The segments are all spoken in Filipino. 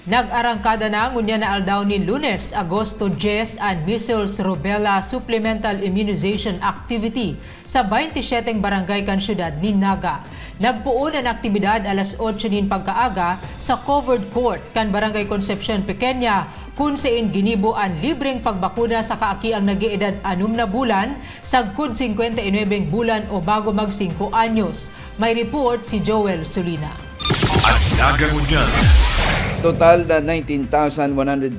Nag-arangkada na ngunya na aldaw ni Lunes, Agosto 10 ang Measles Rubella Supplemental Immunization Activity sa 27 barangay kan syudad ni Naga. Nagpuon ang aktibidad alas 8 nin pagkaaga sa covered court kan Barangay Concepcion Pequeña kung saan ginibo ang libreng pagbakuna sa kaakiang nag-iedad 6 na bulan sagkud 59 bulan o bago mag 5 anyos. May report si Joel Solina. At nagangunyan. Total na 19,194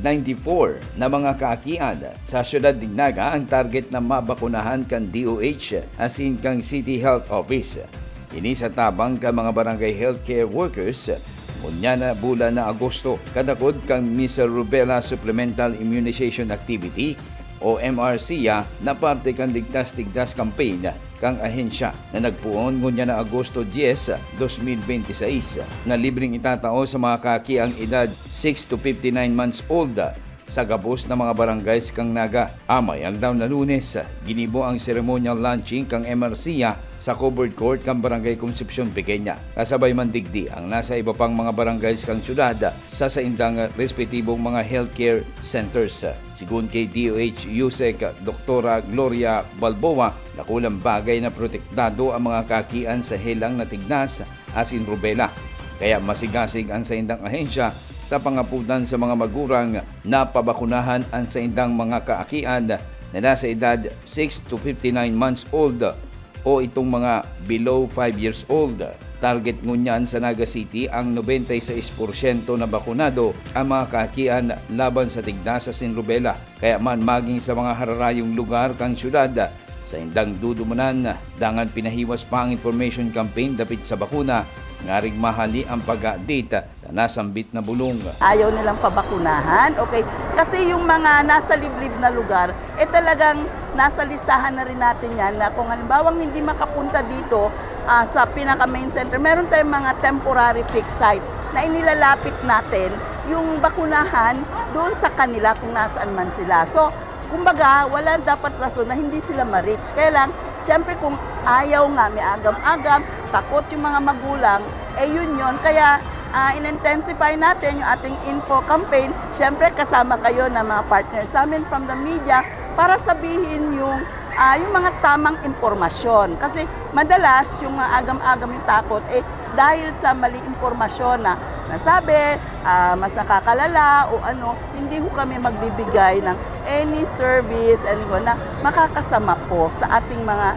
na mga kaakian sa siyudad ng Naga ang target na mabakunahan kan DOH as in kang City Health Office. Ini sa tabang ka mga barangay healthcare workers ngunya na bulan na Agosto kadakod kang Measles Rubella Supplemental Immunization Activity o MRCA na parte kang Ligtas-Tigdas campaign kang ahensya na nagpuon ngunya na Agosto 10, 2026 na libreng itatao sa mga kaakiang edad 6 to 59 months old sa gabos na mga barangays kang Naga. Amay ang daw na Lunes, ginibo ang ceremonial launching kang MRCA sa covered court kang Barangay Concepcion Pequeña. Kasabay man digdi ang nasa iba pang mga barangays kang syudad sa saindang respetibong mga healthcare centers. Sigun kay DOH USEC Dr. Gloria Balboa, nakulang bagay na protektado ang mga kakian sa helang na tignas asin rubella. Kaya masigasig ang saindang ahensya sa pangapunan sa mga magurang na pabakunahan ang saindang mga kaakian na nasa edad 6 to 59 months old o itong mga below 5 years old. Target ngunyan sa Naga City ang 96% na bakunado ang mga kaakian laban sa tigdas asin rubella. Kaya man maging sa mga hararayong lugar kang syudad sa indang dudumunan, dangan pinahiwas pa ang information campaign dapit sa bakuna, ngaring mahali ang pag-update sa nasambit na bulong. Ayaw nilang pabakunahan, okay? Kasi yung mga nasa liblib na lugar, talagang nasa listahan na rin natin yan na kung halimbawa hindi makapunta dito sa pinaka-main center, meron tayong mga temporary fixed sites na inilalapit natin yung bakunahan doon sa kanila kung nasaan man sila. So, kumbaga, wala dapat rason na hindi sila ma-reach. Kaya lang, siyempre kung ayaw nga, may agam-agam, takot yung mga magulang, yun. Kaya, in-intensify natin yung ating info campaign. Siyempre, kasama kayo na mga partners sa amin from the media para sabihin yung mga tamang impormasyon. Kasi madalas, yung mga agam-agam yung takot, dahil sa mali impormasyon na nasabi, mas nakakalala o ano, hindi ko kami magbibigay ng any service na makakasama po sa ating mga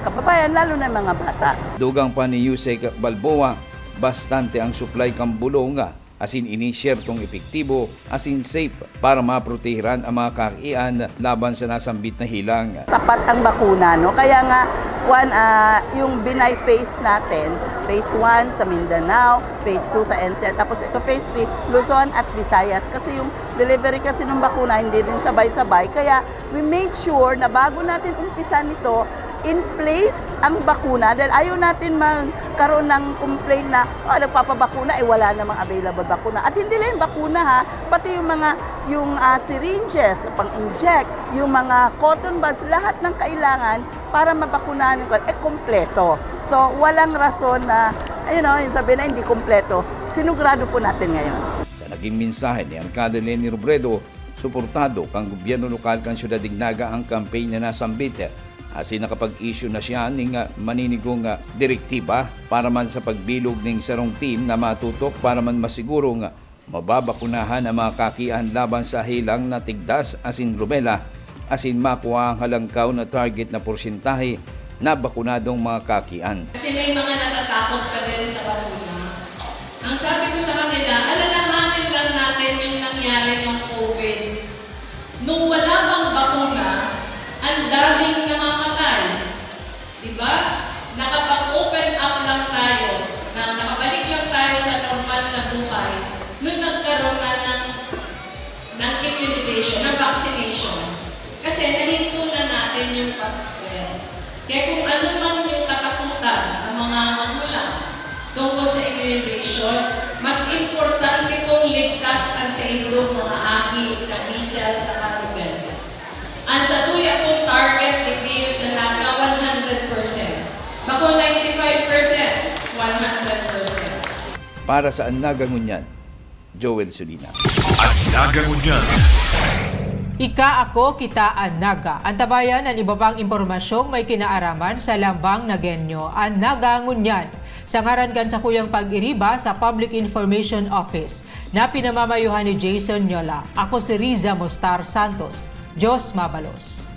kababayan, lalo na mga bata. Dugang pa ni Yusek Balboa, bastante ang supply kang bulong asin inisyertong epektibo asin safe para maprotehiran ang mga kaakian laban sa nasambit na hilang. Sapat ang bakuna, no? Kaya nga, yung Binay phase natin, phase 1 sa Mindanao, phase 2 sa NCR, tapos ito phase 3, Luzon at Visayas. Kasi yung delivery kasi ng bakuna hindi din sabay-sabay. Kaya we made sure na bago natin umpisan nito, in place ang bakuna dahil ayaw natin magkaroon ng complaint na nagpapabakuna, wala namang available bakuna. At hindi lang bakuna pati yung mga syringes, pang-inject, yung mga cotton buds, lahat ng kailangan para mabakunahan kompleto. So walang rason na yung sabi na hindi kompleto. Sinugurado po natin ngayon. Sa naging mensahe ni Alcalde Leni Robredo, suportado kang gobyerno lokal kang Syudad ng Naga ang campaign na nasambit. Asin nakapag-issue na siya ng maninigong direktiba para man sa pagbilog ng sarong team na matutok para man masiguro mababakunahan ang mga kakian laban sa hilang na tigdas asin rubella asin makuha ang halangkaw na target na porsentahe na bakunadong mga kakian. Kasi may mga natatakot pa rin sa bakuna. Ang sabi ko sa kanila, alalahanin lang natin yung nangyari ng COVID. Nung wala bang bakuna, ang daming namamatay. Diba? Nakapag-open up lang tayo, nakabalik lang tayo sa normal na buhay, nung nagkaroon na ng immunization, ng vaccination. Kasi nahinto na natin yung pag-spread. Kaya kung ano man yung katakutan ng mga magulang tungkol sa immunization, mas importante kong ligtas ang sa indong mga aki, sa measles, sa rubella. Ang sa tuya kong target, LGU sa Naga, 100%. Bako 95%, 100%. Para sa Nagangunyan, Joel Sulina. At Nagangunyan. Ika ako, kita ang Naga. Antabayan ang iba pang impormasyong may kinaaraman sa Lambang Nagenyo, ang Nagangunyan. Sa ngaran kan sa kuyang pag-iriba sa Public Information Office na pinamamayuhan ni Jason Nyola. Ako si Riza Mostar Santos. Diyos mabalos.